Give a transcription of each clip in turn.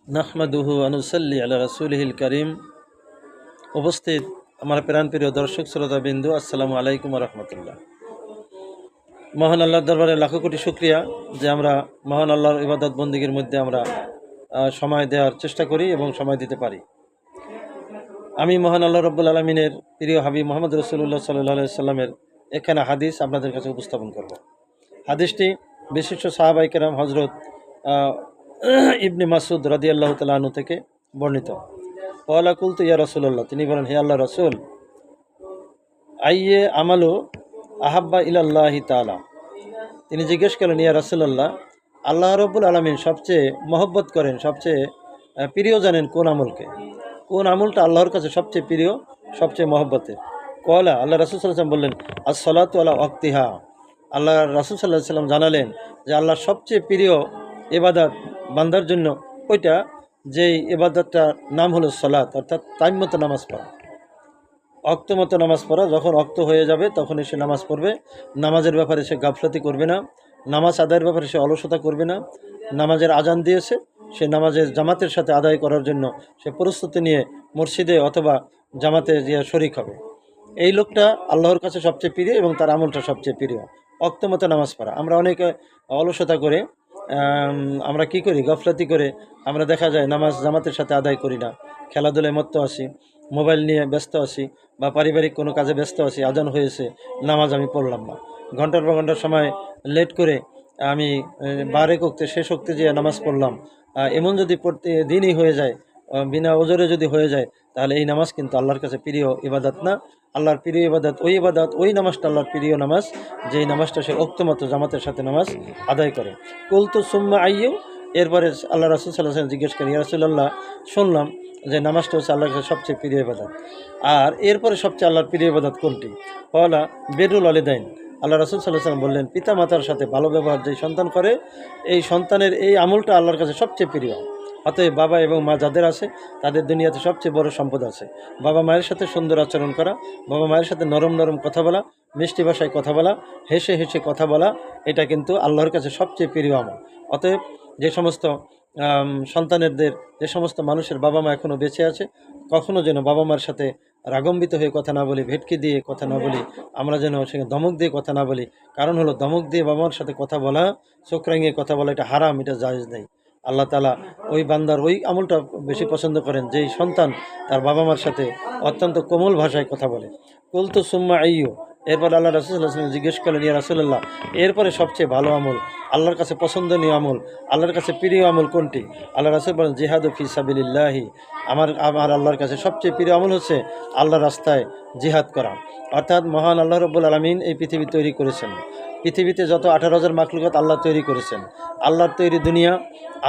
নাহমাদুহু আনুসাল্লি আলা রাসূলিহিল কারীম। উপস্থিত আমার প্রাণপ্রিয় দর্শক শ্রোতা বিন্দু, আসসালামু আলাইকুম ওয়া রাহমাতুল্লাহ। মহান আল্লাহর দরবারে লাখো কোটি শুকরিয়া যে আমরা মহান আল্লাহর ইবাদত বন্দেগীর মধ্যে আমরা সময় দেওয়ার চেষ্টা করি এবং সময় দিতে পারি। আমি মহান আল্লাহ রব্বুল আলমিনের প্রিয় হাবিব মুহাম্মদ রাসূলুল্লাহ সাল্লাল্লাহু আলাইহি সাল্লামের একখানা হাদিস আপনাদের কাছে উপস্থাপন করব। হাদিসটি বিশিষ্ট সাহাবায়ে কেরাম হযরত ইবনে মাসউদ রাদিয়াল্লাহু তাআলা আনহু থেকে বর্ণিত। ওয়ালা কুলতু ইয়া রাসূলুল্লাহ, তিনি বলেন, হে আল্লাহ রাসূল, আইয়ে আমালু আহাব্বা ইলাল্লাহি তাআলা। তিনি জিজ্ঞেস করলেন, ইয়া রাসূলুল্লাহ, আল্লাহ রাব্বুল আলামিন সবচেয়ে মহব্বত করেন, সবচেয়ে প্রিয় জানেন কোন আমলকে, কোন আমলটা আল্লাহর কাছে সবচেয়ে প্রিয়, সবচেয়ে মহব্বতের? কলা, আল্লাহ রাসূল সাল্লাল্লাহু আলাইহি ওয়াসাল্লাম বললেন, আস-সালাতু আলা ওয়াক্তিহা। আল্লাহ রাসূল সাল্লাল্লাহু আলাইহি ওয়াসাল্লাম জানালেন যে আল্লাহর সবচেয়ে প্রিয় ইবাদত বান্দার জন্য ওইটা, যেই ইবাদতটার নাম হলো সালাত, অর্থাৎ টাইম মতো নামাজ পড়া, অক্ত মতো নামাজ পড়া। যখন অক্ত হয়ে যাবে তখন সে নামাজ পড়বে। নামাজের ব্যাপারে সে গাফলতি করবে না, নামাজ আদায়ের ব্যাপারে সে অলসতা করবে না। নামাজের আজান দিয়েছে, সে নামাজের জামাতের সাথে আদায় করার জন্য সে প্রস্তুতি নিয়ে মসজিদে অথবা জামাতে গিয়ে শরিক হবে। এই লোকটা আল্লাহর কাছে সবচেয়ে প্রিয় এবং তার আমলটা সবচেয়ে প্রিয়, অক্ত মতো নামাজ পড়া। আমরা অনেকে অলসতা করে আমরা কি করি, গাফলতি করে আমরা দেখা যায় নামাজ জামাতের সাথে আদায় করি না, খেলাধুলায় মত্ত আসি, মোবাইল নিয়ে ব্যস্ত আছি, বা পারিবারিক কোনো কাজে ব্যস্ত আছি, আজান হয়েছে, নামাজ আমি পড়লাম না, ঘন্টার পর ঘন্টার সময় লেট করে আমি বারেক ওক্তে শেষ ওক্তে যে নামাজ পড়লাম। এমন যদি প্রতিদিনই হয়ে যায়, বিনা ওজরে যদি হয়ে যায়, তাহলে এই নামাজ কিন্তু আল্লাহর কাছে প্রিয় ইবাদত না। আল্লাহর প্রিয় ইবাদত ওই নামাজটা আল্লাহর প্রিয় নামাজ, যেই নামাজটা সে ওক্তমতো জামাতের সাথে নামাজ আদায় করে। কুলতু সুম্মা আইয়ু। এরপরে আল্লাহ রাসূল সাল্লাল্লাহু আলাইহি ওয়াসাল্লাম জিজ্ঞেস করেন, ইয়া রাসূলুল্লাহ, শুনলাম যে নামাজটা হচ্ছে আল্লাহর কাছে সবচেয়ে প্রিয় ইবাদত, আর এরপরে সবচেয়ে আল্লাহর প্রিয় ইবাদত কোনটি? বলা বিরুল ওয়ালিদাইন। আল্লাহ রাসূল সাল্লাল্লাহু আলাইহি ওয়াসাল্লাম বললেন, পিতা মাতার সাথে ভালো ব্যবহার যেই সন্তান করে, এই সন্তানের এই আমলটা আল্লাহর কাছে সবচেয়ে প্রিয়। অতএব বাবা এবং মা যাদের আছে তাদের দুনিয়াতে সবচেয়ে বড় সম্পদ আছে। বাবা মায়ের সাথে সুন্দর আচরণ করা, বাবা মায়ের সাথে নরম নরম কথা বলা, মিষ্টি ভাষায় কথা বলা, হেসে হেসে কথা বলা, এটা কিন্তু আল্লাহর কাছে সবচেয়ে প্রিয় আমল। অতএব যে সমস্ত সন্তানেরদের, যে সমস্ত মানুষের বাবা মা এখনও বেঁচে আছে, কখনও যেন বাবা মার সাথে রাগম্বিত হয়ে কথা না বলি, ভেটকি দিয়ে কথা না বলি, আমরা যেন সেখানে ধমক দিয়ে কথা না বলি। কারণ হলো ধমক দিয়ে বাবা মার সাথে কথা বলা, চোখ রাঙিয়ে কথা বলা, এটা হারাম, এটা জায়েজ নেই। আল্লাহ তাআলা ওই বান্দার ওই আমলটা বেশি পছন্দ করেন যেই সন্তান তার বাবা মার সাথে অত্যন্ত কোমল ভাষায় কথা বলে। কুলতু সুম্মা আইয়ু। এরপর আল্লাহ রাসূল সাল্লাল্লাহু আলাইহি ওয়াসাল্লাম জিজ্ঞেস করলেন, ইয়া রাসূলুল্লাহ, এরপরে সবচেয়ে ভালো আমল, আল্লাহর কাছে পছন্দনীয় আমল, আল্লাহর কাছে প্রিয় আমল কোনটি? আল্লাহ রাসূল বলেন, জিহাদু ফি সাবিলিল্লাহি। আমার আল্লাহর কাছে সবচেয়ে প্রিয় আমল হচ্ছে আল্লাহর রাস্তায় জিহাদ করা। অর্থাৎ মহান আল্লাহ রাব্বুল আলামিন এই পৃথিবী তৈরি করেছেন। পৃথিবীতে যত 18,000 মাখলুকাত আল্লাহ তৈরি করেছেন, আল্লাহর তৈরি দুনিয়া,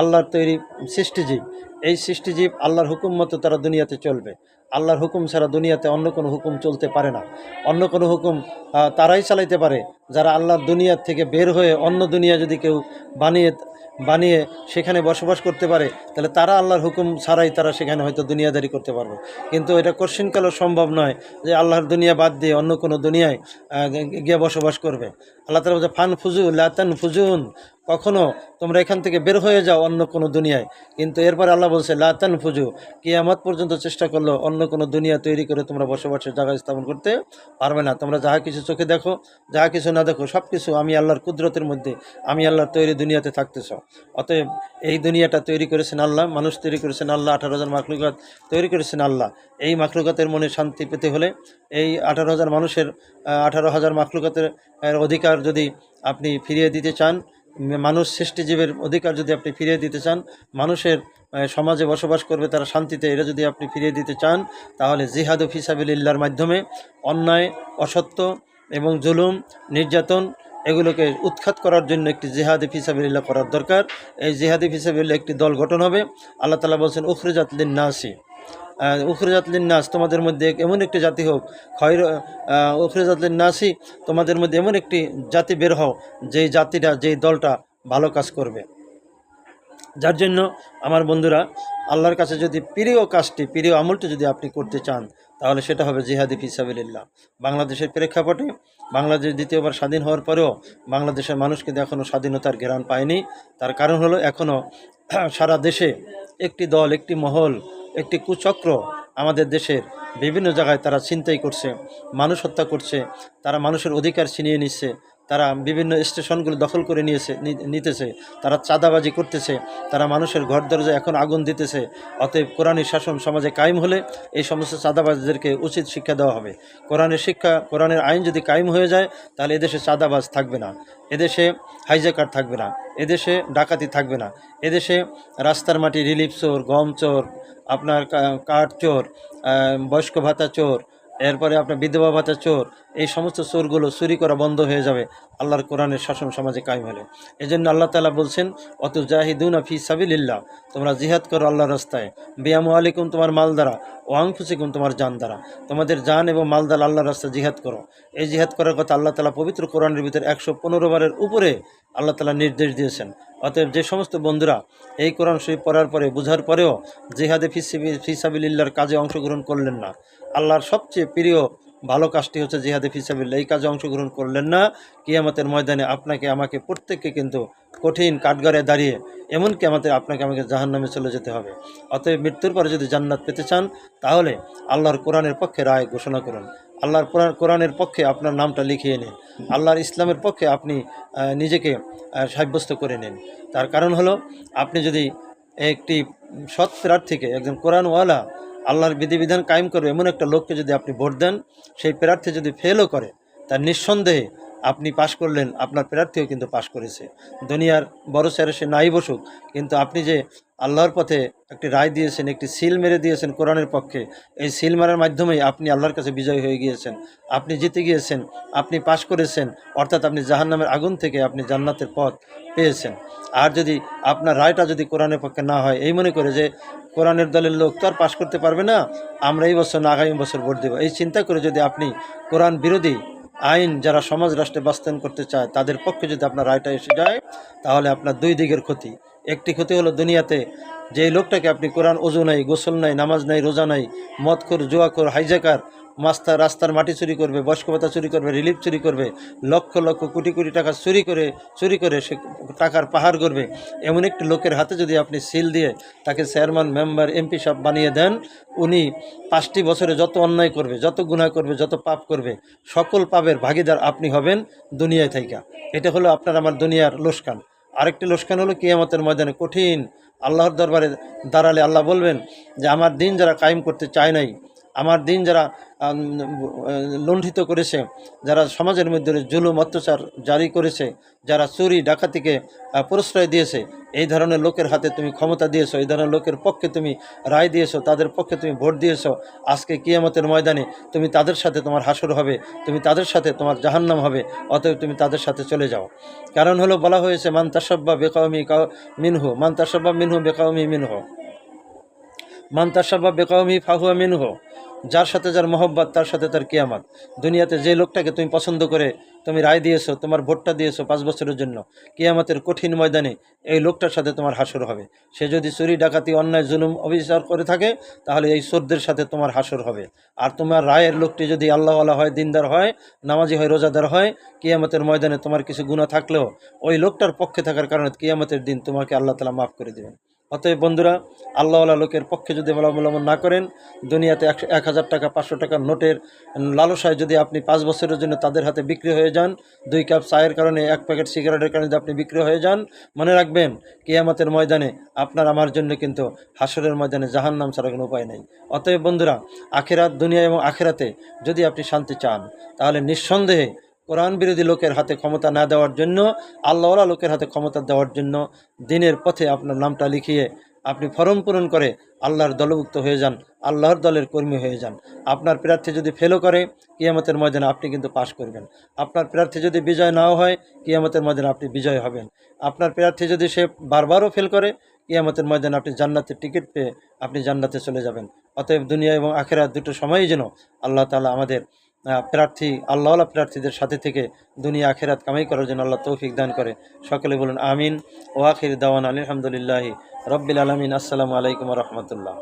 আল্লাহর তৈরি সৃষ্টিজীব, এই সৃষ্টিজীব আল্লাহর হুকুম মতো তারা দুনিয়াতে চলবে। আল্লাহর হুকুম ছাড়া দুনিয়াতে অন্য কোনো হুকুম চলতে পারে না। অন্য কোনো হুকুম তারাই চালাইতে পারে যারা আল্লাহর দুনিয়ার থেকে বের হয়ে অন্য দুনিয়া যদি কেউ বানিয়ে সেখানে বসবাস করতে পারে, তাহলে তারা আল্লাহর হুকুম ছাড়াই তারা সেখানে হয়তো দুনিয়াদারি করতে পারবে। কিন্তু এটা কোশ্চিনকালও সম্ভব নয় যে আল্লাহর দুনিয়া বাদ দিয়ে অন্য কোনো দুনিয়ায় গিয়ে বসবাস করবে। আল্লাহ তাআলা বলছে, ফান ফুজু লা তানফুজুন, কখনো তোমরা এখান থেকে বের হয়ে যাও অন্য কোনো দুনিয়ায়। কিন্তু এরপর আল্লাহ বলছে, লা তানফুজু, কিয়ামত পর্যন্ত চেষ্টা করলো অন্য কোনো দুনিয়া তৈরি করে তোমরা বসবাসের জায়গা স্থাপন করতে পারবে না। তোমরা যাহা কিছু চোখে দেখো, যাহা কিছু না দেখো, সব কিছু আমি আল্লাহর কুদরতের মধ্যে, আমি আল্লাহর তৈরি দুনিয়াতে থাকতেছ। অতএব এই দুনিয়াটা তৈরি করেছেন আল্লাহ, মানুষ তৈরি করেছেন আল্লাহ, 18,000 মাখলুকাত তৈরি করেছেন আল্লাহ। এই মাখলুকাতের মনে শান্তি পেতে হলে এই 18,000 মানুষের 18,000 মাখলুকাতের অধিকার যদি আপনি ফিরিয়ে দিতে চান, মানুষ সৃষ্টিজীবের অধিকার যদি আপনি ফিরিয়ে দিতে চান, মানুষের সমাজে বসবাস করবে তারা শান্তিতে, এটা যদি আপনি ফিরিয়ে দিতে চান, তাহলে জিহাদু ফি সাবিলিল্লাহর মাধ্যমে অন্যায়, অসত্য এবং জুলুম, নির্যাতন, এগুলোকে উৎখাত করার জন্য একটি জিহাদে ফি সাবিলিল্লাহ করার দরকার। এই জিহাদে ফি সাবিলিল্লাহ একটি দল গঠন হবে। আল্লাহ তাআলা বলছেন, উখরিজাত লিন-নাসি, উখরিজাত লিন-নাস, তোমাদের মধ্যে এমন একটি জাতি হোক, উখরিজাত লিন-নাসি, তোমাদের মধ্যে এমন একটি জাতি বের হও যেই জাতিটা, যেই দলটা ভালো কাজ করবে। যার জন্য আমার বন্ধুরা, আল্লাহর কাছে যদি প্রিয় কাজটি, প্রিয় আমলটি যদি আপনি করতে চান, তাহলে সেটা হবে জিহাদি ফি সাবিলিল্লাহ। বাংলাদেশের প্রেক্ষাপটে বাংলাদেশ দ্বিতীয়বার স্বাধীন হওয়ার পরেও বাংলাদেশের মানুষ কিন্তু এখনও স্বাধীনতার ঘ্রাণ পায়নি। তার কারণ হলো এখনও সারা দেশে একটি দল, একটি মহল, একটি কুচক্র আমাদের দেশের বিভিন্ন জায়গায় তারা ছিনতাই করছে, মানুষ হত্যা করছে, তারা মানুষের অধিকার ছিনিয়ে নিচ্ছে, তারা বিভিন্ন স্টেশনগুলো দখল করে নিতেছে, তারা চাঁদাবাজি করতেছে, তারা মানুষের ঘর দরজায় এখন আগুন দিতেছে। অতএব কোরআনের শাসন সমাজে কায়েম হলে এই সমস্ত চাঁদাবাজদেরকে উচিত শিক্ষা দেওয়া হবে। কোরআনের শিক্ষা, কোরআনের আইন যদি কায়েম হয়ে যায়, তাহলে এদেশে চাঁদাবাজ থাকবে না, এদেশে হাইজ্যাকার থাকবে না, এদেশে ডাকাতি থাকবে না, এদেশে রাস্তার মাটি রিলিফ চোর, গম চোর, আপনার কাঠ চোর, বয়স্ক ভাতা চোর, এরপরে আপনার বিধবা ভাতা চোর, এই সমস্ত চোরগুলো চুরি করা বন্ধ হয়ে যাবে আল্লাহর কোরআনের শাসন সমাজে কায়েম হলে। এই জন্য আল্লাহ তাআলা বলছেন, অত জাহিদুনা ফি সাবিলিল্লাহ, তোমরা জিহাদ করো আল্লাহর রাস্তায়, বিয়ামু আলাইকুম, তোমার মাল দ্বারা, ও আনফুসিকুম, তোমার জান দ্বারা, তোমাদের জান এবং মাল দ্বারা আল্লাহর রাস্তায় জিহাদ করো। এই জিহাদ করার কথা আল্লাহ তাআলা পবিত্র কোরআনের ভিতরে 115 বারের উপরে আল্লাহ তাআলা নির্দেশ দিয়েছেন। অতএব যে সমস্ত বন্ধুরা এই কোরআন শরীফ পড়ার পরে, বোঝার পরেও জিহাদে ফি সাবিলিল্লাহর কাজে অংশগ্রহণ করলেন না, আল্লাহর সবচেয়ে প্রিয় ভালো কাজটি হচ্ছে জিহাদে ফি সাবিলিল্লাহ, এই কাজে অংশগ্রহণ করলেন না, কিয়ামতের ময়দানে আপনাকে আমাকে প্রত্যেককে কিন্তু কঠিন কাঠগড়ায় দাঁড়িয়ে এমনকি আপনাকে আমাকে জাহান্নামে চলে যেতে হবে। অতএব মৃত্যুর পরে যদি জান্নাত পেতে চান, তাহলে আল্লাহর কোরআনের পক্ষে রায় ঘোষণা করুন, আল্লাহর কোরআনের পক্ষে আপনার নামটা লিখিয়ে নিন, আল্লাহর ইসলামের পক্ষে আপনি নিজেকে সাব্যস্ত করে নিন। তার কারণ হলো, আপনি যদি একটি সৎ প্রার্থীকে, একজন কোরআনওয়ালা, আল্লাহর বিধিবিধান কায়েম করবে এমন একটা লোককে যদি আপনি ভোট দেন, সেই প্রার্থী যদি ফেলও করে, তার নিঃসন্দেহে আপনি পাশ করলেন, আপনার প্রার্থীও কিন্তু পাশ করেছে। দুনিয়ার বড় স্যারে সে নাই বসুক, কিন্তু আপনি যে আল্লাহর পথে একটি রায় দিয়েছেন, একটি সিল মেরে দিয়েছেন কোরআনের পক্ষে, এই সিল মারার মাধ্যমেই আপনি আল্লাহর কাছে বিজয় হয়ে গিয়েছেন, আপনি জিতে গিয়েছেন, আপনি পাশ করেছেন, অর্থাৎ আপনি জাহান্নামের আগুন থেকে আপনি জান্নাতের পথ পেয়েছেন। আর যদি আপনার রায়টা যদি কোরআনের পক্ষে না হয়, এই মনে করে যে কোরআনের দলের লোক তো আর পাশ করতে পারবে না, আমরা এই বছর না আগামী বছর ভোট দেব, এই চিন্তা করে যদি আপনি কোরআন বিরোধী আইন যারা সমাজ রাষ্ট্রে বাস্তবায়ন করতে চায় তাদের পক্ষে যদি আপনার রায়টা এসে যায়, তাহলে আপনার দুই দিকের ক্ষতি। একটি ক্ষতি হলো, দুনিয়াতে যেই লোকটাকে আপনি কোরআন, ওযু নাই, গোসল নাই, নামাজ নাই, রোজা নাই, মদখোর, জুয়াখোর, হাইজ্যাকার, রাস্তার মাটি চুরি করবে, বয়স্ক ভাতা চুরি করবে, রিলিফ চুরি করবে, লক্ষ লক্ষ কোটি কোটি টাকা চুরি করে সে টাকার পাহাড় করবে, এমন একটি লোকের হাতে যদি আপনি সিল দিয়ে তাকে চেয়ারম্যান, মেম্বার, এমপি সব বানিয়ে দেন, উনি 5টি বছরে যত অন্যায় করবে, যত গুনাহ করবে, যত পাপ করবে, সকল পাপের ভাগীদার আপনি হবেন দুনিয়ায় থাইকা। এটা হলো আপনার আমার দুনিয়ার লোকসান। আরেকটি লোকসান হলো কিয়ামতের ময়দানে কঠিন আল্লাহর দরবারে দাঁড়ালে আল্লাহ বলবেন যে আমার দিন যারা কায়েম করতে চায় নাই, আমার দিন যারা লুণ্ঠিত করেছে, যারা সমাজের মধ্যে জুলুম অত্যাচার জারি করেছে, যারা চুরি ডাকাতিকে প্রশ্রয় দিয়েছে, এই ধরনের লোকের হাতে তুমি ক্ষমতা দিয়েছো, এই ধরনের লোকের পক্ষে তুমি রায় দিয়েছো, তাদের পক্ষে তুমি ভোট দিয়েছো, আজকে কিয়ামতের ময়দানে তুমি তাদের সাথে তোমার হাসর হবে, তুমি তাদের সাথে তোমার জাহান্নাম হবে। অতএব তুমি তাদের সাথে চলে যাও। কারণ হলো, বলা হয়েছে মান তাসাব্বা বিকাওমি মিনহু, মান তাসাব্বা মিনহু বিকাওমি মিনহু, মান তাসাব্বা বিকাওমি ফাহুয়া মিনহু, যার সাথে যার মহব্বত তার সাথে তার কিয়ামত। দুনিয়াতে যে লোকটাকে তুমি পছন্দ করে তুমি রায় দিয়েছো, তোমার ভোটটা দিয়েছো 5 বছরের জন্য, কিয়ামতের কঠিন ময়দানে এই লোকটার সাথে তোমার হাসর হবে। সে যদি চুরি ডাকাতি অন্যায় জুলুম অবিচার করে থাকে, তাহলে এই চোরদের সাথে তোমার হাসর হবে। আর তোমার রায়ের লোকটি যদি আল্লাহওয়ালা হয়, দিনদার হয়, নামাজি হয়, রোজাদার হয়, কিয়ামতের ময়দানে তোমার কিছু গুনাহ থাকলেও ওই লোকটার পক্ষে থাকার কারণে কিয়ামতের দিন তোমাকে আল্লাহ তাআলা মাফ করে দেবেন। অতএব বন্ধুরা, আল্লাহওয়ালা লোকের পক্ষে যদি অবলম্বন না করেন, দুনিয়াতে 1000 টাকা 500 টাকার নোটের লালসায় যদি আপনি 5 বছরের জন্য তাদের হাতে বিক্রি হয়ে যান, 2 কাপ চায়ের কারণে, 1 প্যাকেট সিগারেটের কারণে যদি আপনি বিক্রি হয়ে যান, মনে রাখবেন কিয়ামতের ময়দানে আপনার আমার জন্য কিন্তু হাসরের ময়দানে জাহান্নাম ছাড়া কোনো উপায় নেই। অতএব বন্ধুরা, আখিরাত, দুনিয়া এবং আখিরাতে যদি আপনি শান্তি চান, তাহলে নিঃসন্দেহে কোরআন বিরোধী লোকের হাতে ক্ষমতা না দেওয়ার জন্য, আল্লাহওয়ালা লোকের হাতে ক্ষমতা দেওয়ার জন্য দিনের পথে আপনার নামটা লিখিয়ে আপনি ফরম পূরণ করে আল্লাহর দলভুক্ত হয়ে যান, আল্লাহর দলের কর্মী হয়ে যান। আপনার প্রার্থী যদি ফেলও করে, কিয়ামতের ময়দানে আপনি কিন্তু পাশ করবেন। আপনার প্রার্থী যদি বিজয় নাও হয়, কিয়ামতের ময়দানে আপনি বিজয় হবেন। আপনার প্রার্থী যদি সে বারবারও ফেল করে, কিয়ামতের ময়দানে আপনি জান্নাতের টিকিট পেয়ে আপনি জান্নাতে চলে যাবেন। অতএব দুনিয়া এবং আখিরাত দুটো সময়ই যেন আল্লাহ তাআলা আমাদের প্রার্থী, আল্লাহওয়ালা প্রার্থীদের সাথে থেকে দুনিয়া আখিরাত কামাই করার জন্য আল্লাহ তৌফিক দান করে। সকলে বলুন আমিন। ও আখির দাওয়ানা আলহামদুলিল্লাহি রাব্বিল আলামিন। আসসালামু আলাইকুম ওয়া রাহমাতুল্লাহ।